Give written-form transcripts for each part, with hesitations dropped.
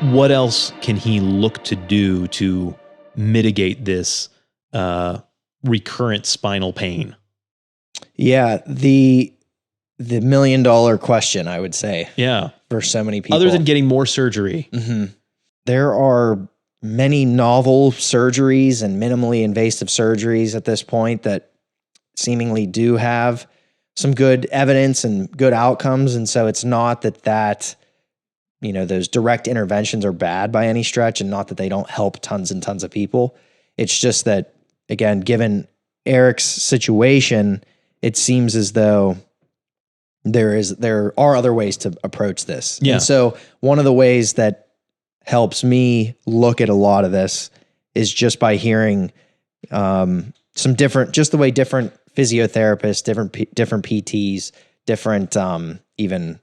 what else can he look to do to mitigate this recurrent spinal pain? Yeah, the $1 million question, I would say. Yeah. For so many people. Other than getting more surgery. Mm-hmm. There are many novel surgeries and minimally invasive surgeries at this point that seemingly do have some good evidence and good outcomes. And so it's not that those direct interventions are bad by any stretch, and not that they don't help tons and tons of people. It's just that, again, given Eric's situation, it seems as though there are other ways to approach this. Yeah. And so one of the ways that helps me look at a lot of this is just by hearing some different physiotherapists, different PTs, different even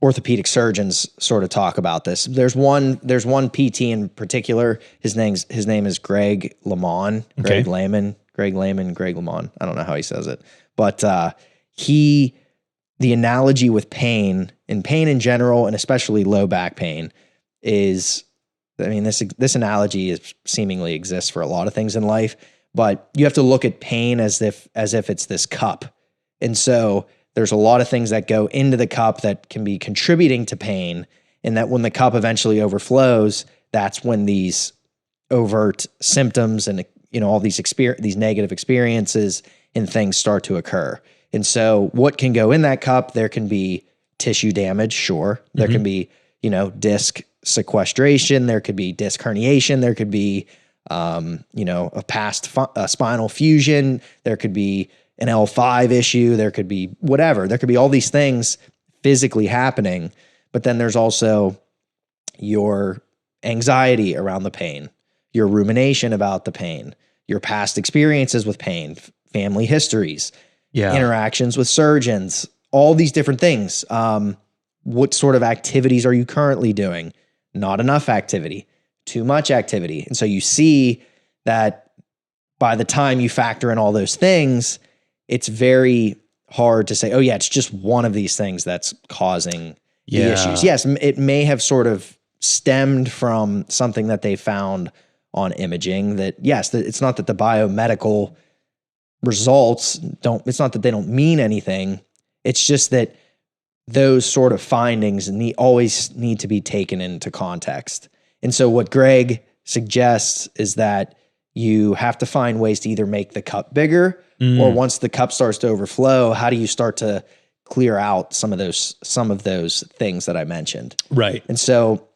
orthopedic surgeons sort of talk about this. There's one PT in particular. His name is Greg Lamont. Okay. Greg Lamont. I don't know how he says it, but the analogy with pain in general, and especially low back pain, is, this analogy is seemingly exists for a lot of things in life, but you have to look at pain as if it's this cup. And so there's a lot of things that go into the cup that can be contributing to pain, and that when the cup eventually overflows, that's when these overt symptoms and all these negative experiences and things start to occur. And so what can go in that cup? There can be tissue damage, sure. There can be, disc sequestration. There could be disc herniation. There could be, a past spinal fusion. There could be an L5 issue. There could be whatever. There could be all these things physically happening. But then there's also your anxiety around the pain, your rumination about the pain, your past experiences with pain, family histories, interactions with surgeons, all these different things. What sort of activities are you currently doing? Not enough activity, too much activity. And so you see that by the time you factor in all those things, it's very hard to say, oh yeah, it's just one of these things that's causing the issues. Yes, it may have sort of stemmed from something that they found on imaging that, yes, it's not that the biomedical results it's not that they don't mean anything. It's just that those sort of findings always need to be taken into context. And so what Greg suggests is that you have to find ways to either make the cup bigger, or once the cup starts to overflow, how do you start to clear out some of those things that I mentioned? Right. And so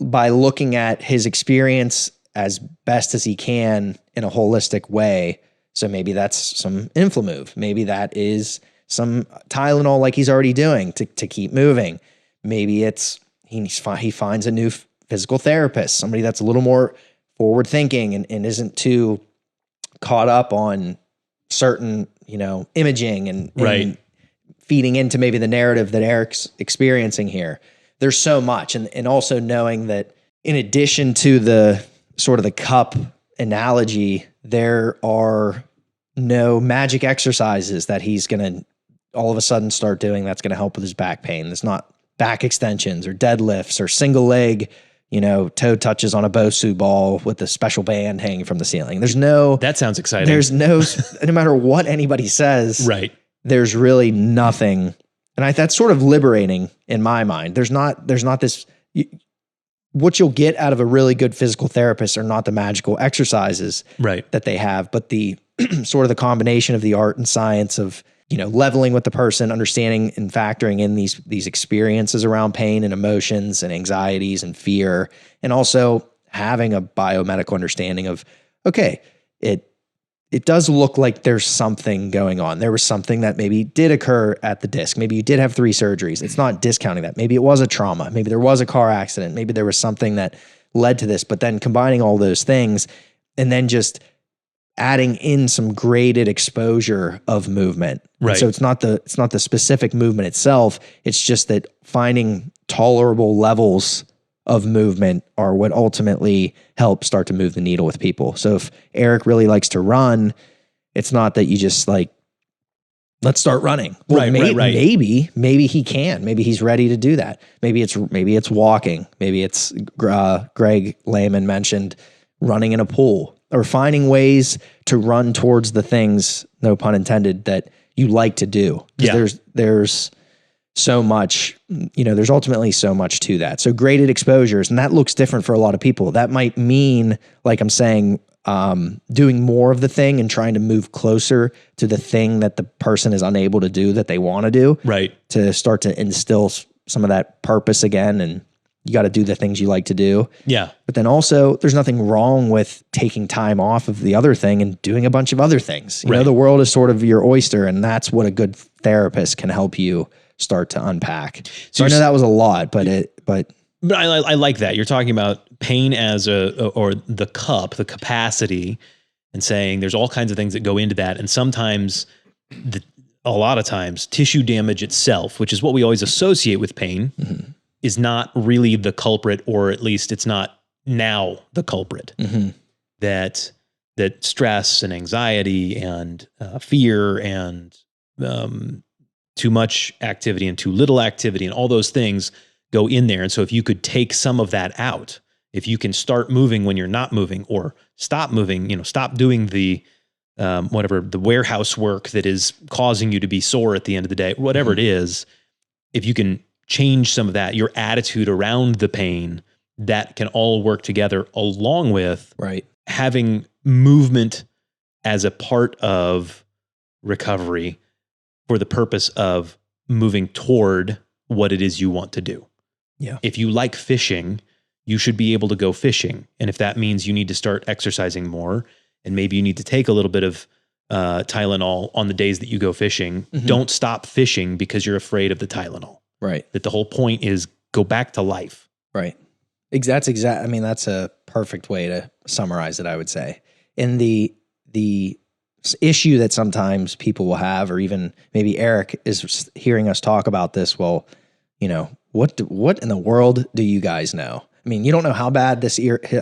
by looking at his experience as best as he can in a holistic way, so maybe that's some Inflamove, maybe that is some Tylenol like he's already doing to keep moving. Maybe it's he finds a new physical therapist, somebody that's a little more forward thinking and isn't too caught up on certain, imaging and feeding into maybe the narrative that Eric's experiencing here. There's so much. And also knowing that in addition to the sort of the cup analogy, there are no magic exercises that he's going to all of a sudden start doing that's going to help with his back pain. There's not back extensions or deadlifts or single leg, toe touches on a Bosu ball with a special band hanging from the ceiling. That sounds exciting. There's no matter what anybody says, right? There's really nothing. And that's sort of liberating in my mind. There's not this, what you'll get out of a really good physical therapist are not the magical exercises that they have, but the sort of the combination of the art and science of, leveling with the person, understanding and factoring in these experiences around pain and emotions and anxieties and fear, and also having a biomedical understanding of, okay, it does look like there's something going on. There was something that maybe did occur at the disc. Maybe you did have 3 surgeries. It's not discounting that. Maybe it was a trauma. Maybe there was a car accident. Maybe there was something that led to this, but then combining all those things and then just adding in some graded exposure of movement. Right. And so it's not the specific movement itself. It's just that finding tolerable levels of movement are what ultimately help start to move the needle with people. So if Eric really likes to run, it's not that you just let's start running. Well, Right. Maybe he can. Maybe he's ready to do that. Maybe it's walking. Maybe it's Greg Lehman mentioned running in a pool, or finding ways to run towards the things, no pun intended, that you like to do. Yeah. There's so much, there's ultimately so much to that. So graded exposures, and that looks different for a lot of people. That might mean, like I'm saying, doing more of the thing and trying to move closer to the thing that the person is unable to do that they want to do. Right. To start to instill some of that purpose again, and you got to do the things you like to do. Yeah. But then also, there's nothing wrong with taking time off of the other thing and doing a bunch of other things. You know, the world is sort of your oyster, and that's what a good therapist can help you start to unpack. So I know that was a lot, but I like that. You're talking about pain as or the capacity, and saying there's all kinds of things that go into that. And sometimes a lot of times tissue damage itself, which is what we always associate with pain, is not really the culprit, or at least it's not now the culprit. That stress and anxiety and fear and too much activity and too little activity and all those things go in there. And so if you could take some of that out, if you can start moving when you're not moving, or stop moving, stop doing the the warehouse work that is causing you to be sore at the end of the day, whatever it is, if you can change some of that, your attitude around the pain, that can all work together, along with having movement as a part of recovery for the purpose of moving toward what it is you want to do. Yeah. If you like fishing, you should be able to go fishing. And if that means you need to start exercising more, and maybe you need to take a little bit of Tylenol on the days that you go fishing, don't stop fishing because you're afraid of the Tylenol. Right. That the whole point is go back to life. Right. That's a perfect way to summarize it, I would say. And the issue that sometimes people will have, or even maybe Eric is hearing us talk about this, well, what in the world do you guys know? I mean, you don't know how bad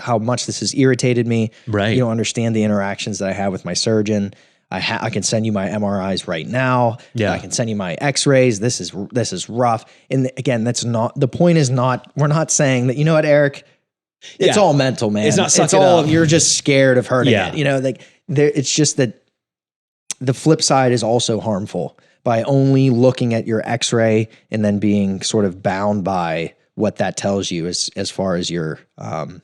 how much this has irritated me. Right. You don't understand the interactions that I have with my surgeon. I can send you my MRIs right now. Yeah. I can send you my x-rays. This is rough. And again, that's not, the point is not, we're not saying that, Eric, it's all mental, man. It's not suck it's it all, up. you're just scared of hurting it. It's just that the flip side is also harmful by only looking at your x-ray and then being sort of bound by what that tells you as far as your, I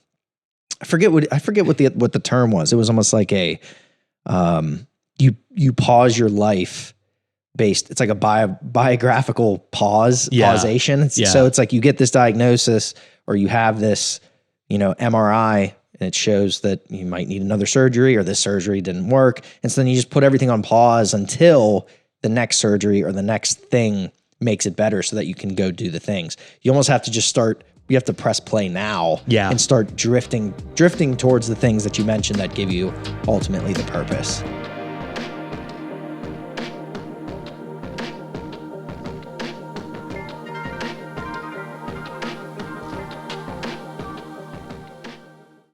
forget what the term was. It was almost like you pause your life based. It's like a biographical pausation. So it's like you get this diagnosis, or you have this, MRI, and it shows that you might need another surgery, or this surgery didn't work. And so then you just put everything on pause until the next surgery or the next thing makes it better, so that you can go do the things. You almost have to just you have to press play now and start drifting towards the things that you mentioned that give you ultimately the purpose.